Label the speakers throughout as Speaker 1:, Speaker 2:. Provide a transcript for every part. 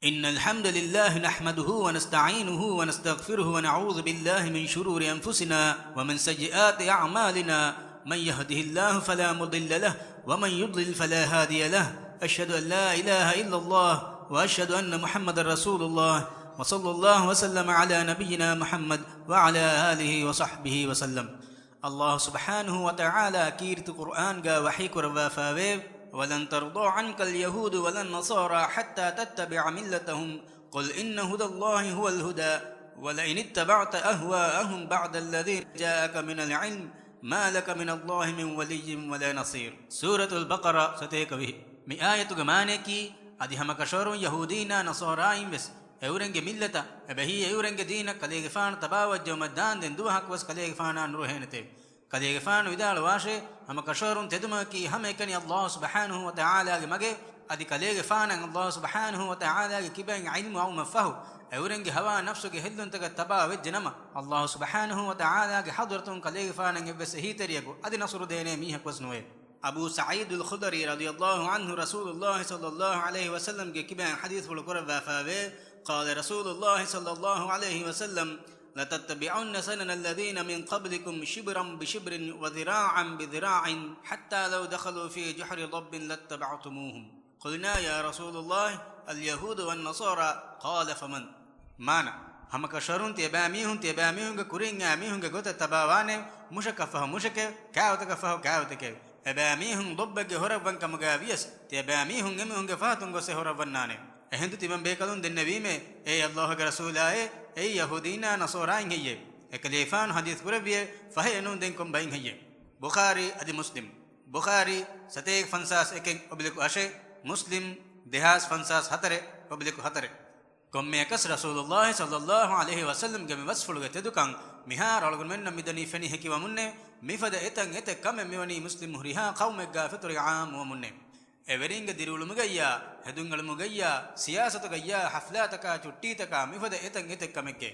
Speaker 1: إن الحمد لله نحمده ونستعينه ونستغفره ونعوذ بالله من شرور أنفسنا ومن سيئات أعمالنا. من يهده الله فلا مضل له ومن يضلل فلا هادي له. أشهد أن لا إله إلا الله وأشهد أن محمد رسول الله وصلى الله وسلم على نبينا محمد وعلى آله وصحبه وسلم. الله سبحانه وتعالى كيرت قرآن جا وحي كروا فاوي ولن ترضى عنك اليهود ولا النصارى حتى تتبع ملتهم قل إن هدى الله هو الهدى ولئن اتبعت أهواءهم بعد الذي جاءك من العلم ما لك من الله من ولي ولا نصير. سورة البقرة ستيك به مي آية غمانكي أدي هم كشور يهودينا نصارى بس اورنگ ملتا ابهي اورنگ دين كليگ فان تباوج جمدان دين دوحك وس كليگ فانا نروهنته كليگ فان ودال واشي هم كشورون تدمكي هم كني الله سبحانه وتعالى مگه ادي كليگ فان الله سبحانه وتعالى كبن علم او مفه اورنگ هوا نفسك هلن تك تباوج نما الله سبحانه وتعالى حضرتون كليگ فان بس هي تريگو ادي نصر دينه ميح كوسنوي. أبو سعيد الخدري رضي الله عنه رسول الله صلى الله عليه وسلم كبن حديث القرب فاوي قال رسول الله صلى الله عليه وسلم لتتبعن سنن الذين من قبلكم شبرا بشبر وذراعا بذراع حتى لو دخلوا في جحر ضب لاتبعتموهم. قلنا يا رسول الله اليهود والنصارى قال فمن مانا هم كشرون تباميهم كورين اميهم غوت تباوانه مشكفه مشك كاوتك فه كاوتك اباميهم ضبك هربن كمغابيس تباميهم امهم فاتون غس هربنانه اهند تبن بكلون دنبيمه اي الله كرسول اي يهودينا نصارى هي اكليفان حديث قربيه فهينون دينكم بين هي. بخاري ادي مسلم بخاري ستيك فنساس اكن ابليك اشي مسلم دهاس فنساس هتره ابليك هتره كم يكس رسول الله صلى الله عليه وسلم جم وصفلو تدكان مهار علغمن مدني فني حكي ومنه مفد اتن ات كم ميوني مسلم ريها قوم غافطر عام ومنه එවරින්ග දිරුළු මුගయ్యා හෙදුංගල මුගయ్యා සියාසත ගయ్యా හෆ්ලාතක චුට්ටීතක මිෆද එතන් එතෙක් කමෙක්ගේ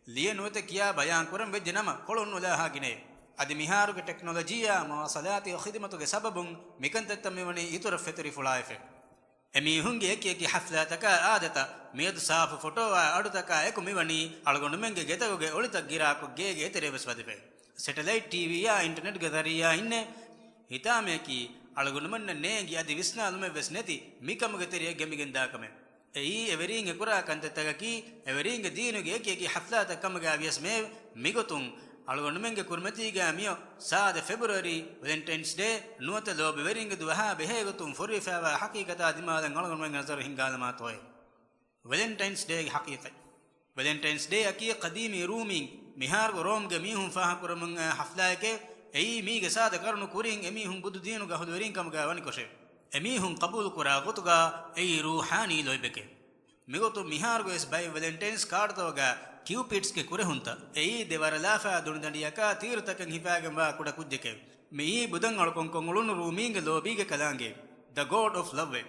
Speaker 1: ලියනොත කියා බයන් කරම් වෙජනම කොළොන් උලාහාගිනේ අදි මිහාරුගේ ටෙක්නොලොජියා මවාසලාති ඛිදමතුගේ සබබුන් මිකන්තත් මෙවනි ඉතුරු ෆෙතරි ෆුලායිෆෙ එමි හුංගේ එකියකි හෆ්ලාතක ආදත මේද සාෆ ෆොටෝ අඩුතක එක මෙවනි අලගොඬ මෙන්ගේ ගෙතගොගේ ඔලිතක් ගිරාකු ගේගේ එතරෙවස් වදපේ සැටලයිට් ටීවී යා ඉන්ටර්නෙට් ගදරියා ඉන්නේ හිතාමේකි අලගොනමන්න නේගි අදි විස්නාලුම වෙස් නැති මිකමගේ තෙරිය ගෙමිගෙන්දාකම එයි එවරින් එකුරා කන්තතගකි එවරින්ගේ දීනුගේ එකකි හෆ්ලාත කමගා වියස් මේ මිගතුන් අලගොනමන්ගේ කුර්මතිගා මිය සාද ෆෙබ්‍රුවරි වැලන්ටයින්ස් ඩේ නුවත ලෝබ එවරින්ගේ දුවහා බෙහෙගතුන් ෆොරිෆාවා හකීකතා දිමාලන් අලගොනමන් නසර හින්ගාලමා තොයි වැලන්ටයින්ස් ඩේ හකීකයි වැලන්ටයින්ස් ඩේ අකී قديمي رومين මිහාර් රෝම්ගේ මිහුන් ෆාහ කුරමන් හෆ්ලායකේ එයි මීගේ සාද කරුණු කුරින් එමිහුන් බුදු දිනුගා හොදවරින් කමගා වනි කොෂේ එමිහුන් කබූල් කුරා ගොතුගා එයි රූහානී ලොයිබකේ මිගොතු මිහාර්ගොස් බයි වැලන්ටයින්ස් කාඩ් තවගා කියුපිඩ්ස් ගේ කුරහුන්ත එයි දෙවරලාෆා දුණදණියකා තීර්තකන් හිපාගම් වා කුඩ කුජ්ජකේ මේ බුදන් අලකොන් කොංගලුන් රූමීගේ ලෝබීගේ කලාංගේ the god of love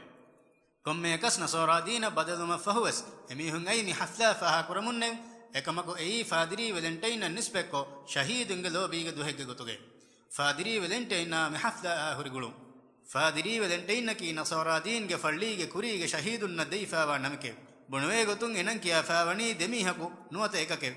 Speaker 1: කොම්මේ කස්න සෝරාදීන බදලුම ෆහවස් එමිහුන් එයි මි හෆ්ලාෆා කුරමුන්නේ එකමකෝ එයි ෆාදිරි වැලන්ටයින් නිස්බෙකෝ ශහීදුන්ගේ ලෝබීගේ දුහෙගේ ගොතුගේ فادري ولنتينا محفلا هرغلو فادري ولنتينا كي نصارادين गे फल्ली गे कुरी गे शहीदुन नदीफा व नमके बुणवे गोतुं एनं किया फावनी देमीहकु नुवत एकके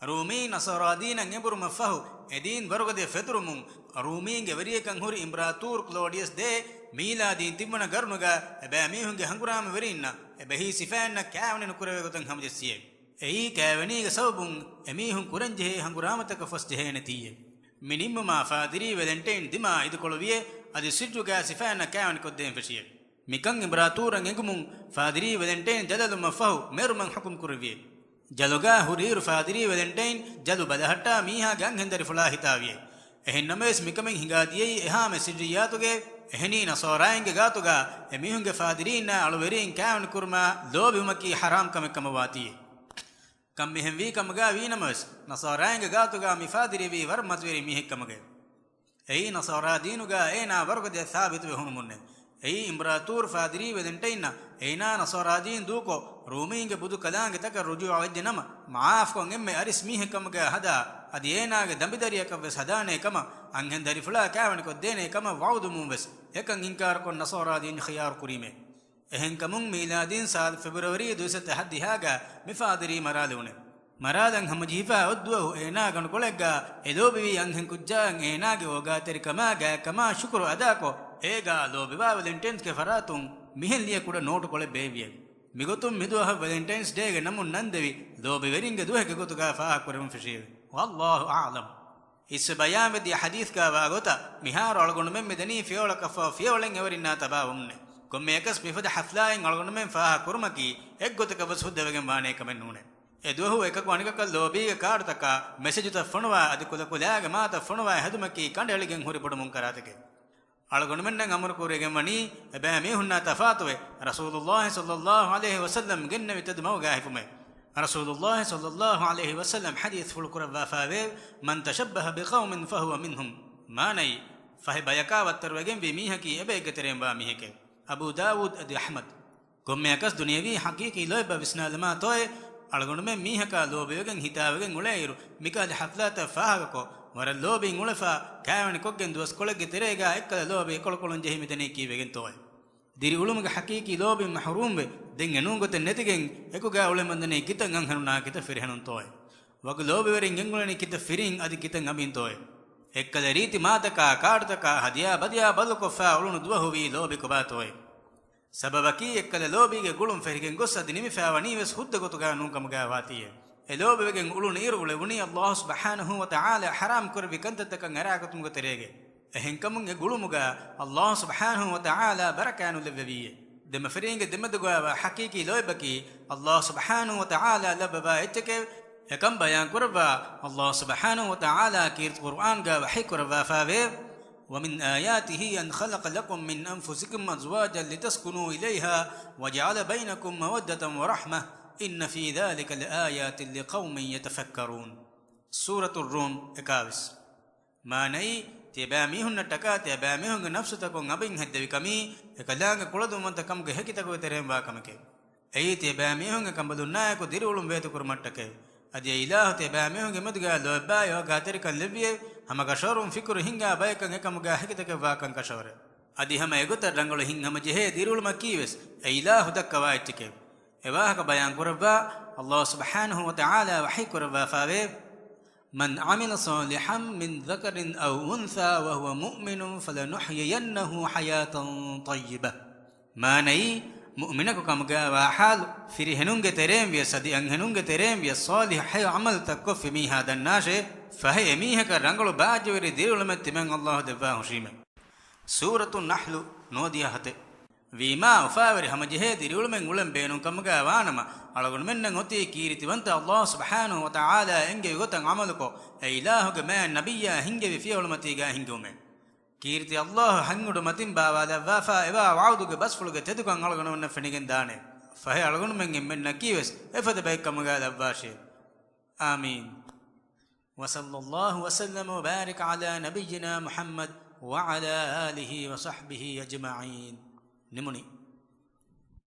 Speaker 1: रूमी नसरादीन ङेबुर मफहु एदीन बरगदे फेतुरुमुं रूमी गे वरियकं हुरि इम्बरातूर क्लोडियस दे मीलादीन तिमना गरनुगा एबेमीहुं गे हंगुराम वरिन्ना एबेही सिफान कावने कुरवे गोतुं हमजसिये एई कावनी गे सबुं एमीहुं कुरंजे हंगुरामतक फस्जे नतिये මිනිම්මා ෆාදිරි වැලන්ටයින් දිමා ඉදකොළවිය අදි සිට්ටුගා සිෆාන කෑවන් කොද්දෙන් ෆෂිය මිකන් ඉම්බරාතූරන් එඟමුන් ෆාදිරි වැලන්ටයින් ජලලු මෆහු මෙරුමන් හුකුම් කුරවිය ජලුගා හුරීර් ෆාදිරි වැලන්ටයින් ජලු බදහට්ටා මීහා ගන් හෙන්දරි ෆුලා හිතාවිය එහෙන්නමස් මිකමෙන් හිඟාදියයි එහා මෙසිජියාතුගේ එහෙනි නසෝරායින්ගේ ගාතුගා එමිහුන්ගේ ෆාදිරින් අලුවෙරින් කෑවන් කුර්මා ලෝබිමකි හරාම් කමකම වාතියේ कम मिहम वी कमगा वी नमस नसाराएंगे गातुगा मिफादिरी वी वर्मत्वेरी मिह कमगे एई नसारा दीनुगा एना वर्ग दे साबित वे हुनमुन्ने एई इम्बरातूर फादिरी वेदंटैना एना नसारा दीन दूको रूमींगे बुदु कलांगे तक रुजू आवज्जे नम माफ को एम्मे अरिस मिह कमगा हदा अदि एनागे दंबिदरिया कव्वे सदाने कम अंगेन दरी फुला कावने को देने कम वाउदु मुंबस एकं इंकार को नसारा दीन खियार कुरीमे එහෙන්කමුන් මීලාදීන් සාල් ෆෙබ්‍රුවරි 2010 මිෆාදිරි මරාලුනේ මරාලන් හම ජීෆා ඔද්දුව ඒනා ගණ කොලෙග්ගා එලෝබිවි අංහෙන් කුජ්ජාන් ඒනාගේ ඕගාතෙරි කමා ගෑ කමා ශුක්‍ර අදාකෝ ඒගා ලෝබිවා වැලෙන්ටයින්ස් ගේ ෆරාතුන් මිහෙන් ලිය කුඩ නෝට කොලෙ බේවිය මිගොතුම් මිදුවහ වැලෙන්ටයින්ස් ඩේ ගේ නමුන් නන්දෙවි ලෝබි වෙරින්ගේ දුවගේ ගොතුගා ෆාහ කරමු ෆිෂීව වල්ලාහු ආලම් ඉස් බයාමෙදී හදීස් කා වාගොත මිහාර අලගොණ මෙ මෙදනි ෆියෝල කෆා ෆියෝලෙන් එවරින්නා තබා උන්නේ කොම්මේකස් මිෆද හෆ්ලායෙන් අලගොණ මෙ ෆාහ කරමකි එක් ගොතක වසුද්දවගෙන් වානේ කමෙන් නුනේ එදුවහු එකක වණිකක ලෝබීගේ කාර්තක මෙසේජ් ත ෆොනවා අදි කොල කොලාගේ මාත ෆොනවා හදුමකි කණ්ඩෙලිගෙන් හොරි පොඩමුන් කරාතකේ අලගොණ මෙන්නම් අමර කුරේගෙන් වණි එබෑ මේ හුන්නා තෆාතුවේ රසූලුල්ලාහි සල්ලල්ලාහු අලයිහි වසල්ලම් ගෙන්න විතද මවගා හිෆුමේ රසූලුල්ලාහි සල්ලල්ලාහු අලයිහි වසල්ලම් හදීස් ෆුල් කුරවා ෆාවේ මන් තෂබ්බහ බිකෞමින් ෆහුව මින්හුම් මානයි ෆහි බයකාවත්තර වගෙන් වි මීහකි එබේගතරෙන් බා මීහකේ අබූ දාවුද් අදි අහමද් කොම්මයකස් දුනියවි හකීකී ලොයබ විස්නාලමා තොය අලගොණ මෙ මීහක ලෝබයගෙන් හිතාවගෙන් උලේයිරු මිකාද හෆ්ලාත ෆාහකෝ වර ලෝබින් උලෆා කෑවනි කොග්ගෙන් දුවස් කොලගේ තෙරේගා එක්කල ලෝබේ කොලකොලොන් ජෙහිමිතනේ කීවෙගෙන් තොය දිරි උළුමගේ හකීකී ලෝබින් මහරූම් වේ දෙන් එනුගොත නැතිගෙන් එකුගා උලෙමන්දනේ කිතන් අංහනුනා කිත ෆිරහනුන් තොය වග ලෝබෙවරින් ගෙන්ගුලනේ කිත ෆිරින් අදි කිතන් අමින් තොය එක්කල රීති මාතකා කාඩතකා හදියා බදියා බලකොෆා උළුණු දුවහුවි ලෝබි කොබා තොය සබබකි එක්කල ලෝබීගේ ගුළුම් ෆෙරිගෙන් ගොස්සදි නිමිෆාවනි වෙස් හුද්ද ගොතුගා නුකමගා වාතිය එලෝබෙගෙන් උළුණු ඊරුල වුණි අල්ලාහ් සුබ්හානහු වතාලා හරාම් කරවි කන්තතක නරාගතුමුග තෙරේගේ එහෙන්කමුගේ ගුළුමුගා අල්ලාහ් සුබ්හානහු වතාලා බරකානු ලෙවවිය දෙම ෆෙරින්ගේ දෙමදගා හකීකී ලෝබකි අල්ලාහ් සුබ්හානහු වතාලා ලබබා එච්චකේ එකම් බයන් කරවා අල්ලාහ් සුබ්හානහු වතාලා කීර්ත කුර්ආන් ගා වහී කරවා ෆාවේ ومن آياته أن خلق لكم من أنفسكم أزواجا لتسكنوا إليها وجعل بينكم مودة ورحمة إن في ذلك لآيات لقوم يتفكرون سورة الروم 21 ما ني تباميهن تكا تباميهن نفسكم غبين هدوكمي එකලාංග කුලදුමන්ත කම්ග හැකිතකෝ තරෙන් වාකමකේ එයි තබාමිහුන්ග කම්බදුන්නායක දිරුළුම් වේතු කුරමට්ටකේ අදිය ඉලාහ තබාමිහුන්ග මදුගා ලොබ්බායෝ ගාතරික ලෙවියේ හම ගෂරුම් ෆිකුරු හින්ගා බයකන් එකම්ග හැකිතක වාකන් කෂවර අදි හැම එගොත රංගල හින් හැම ජෙහෙ දිරුළුම කීවස් එයිලාහ දක්කවා ඉච්චකේ එවාහක බයන් කරවා අල්ලාහ් සුබ්හානහු වතාලා වහී කරවා ෆාවේ من عمل صالحا من ذكر أو أنثى وهو مؤمن فلنحيينه حياة طيبة ما ني مؤمنك كم جاء وحال فريهنونج تريم ويسدي أنهنونج تريم ويصالح حي عمل تكف مي هذا الناس فهي ميها كرنجلو باجور دير لما تمن الله دفاه شيما سورة النحل نوديا هته وما وفاور هم جهه دير لما نقولن بينهم كم جاء وانما අලගොන මෙන්න ගොතේ කීරිතිවන්ත අල්ලාහ් සුබ්හානහු වතාලා එංගේ ගොතන් අමලකෝ ඒ ඉලාහුගේ මෑ නබියා හින්ගේ ෆියවලමතිගා හින්ගොමෙ කීරිති අල්ලාහ් හංගුඩ මතින් බාවාලා වාෆා එවා වෞදුගේ බස්ෆුලුගේ තෙදුකන් අලගොන වන්න ෆෙනිගෙන් දානේ ෆහේ අලගොන මෙන්ගෙන් මෙන්න කීවස් එෆද බයිකමගා ලබ්වාෂේ ආමීන් වසල්ලල්ලාහු වසල්ලම වබාරික අලා නබියිනා මුහම්මද් වඅලා ආලිහි වසහ්බිහි අජ්මഈන් නිමුනි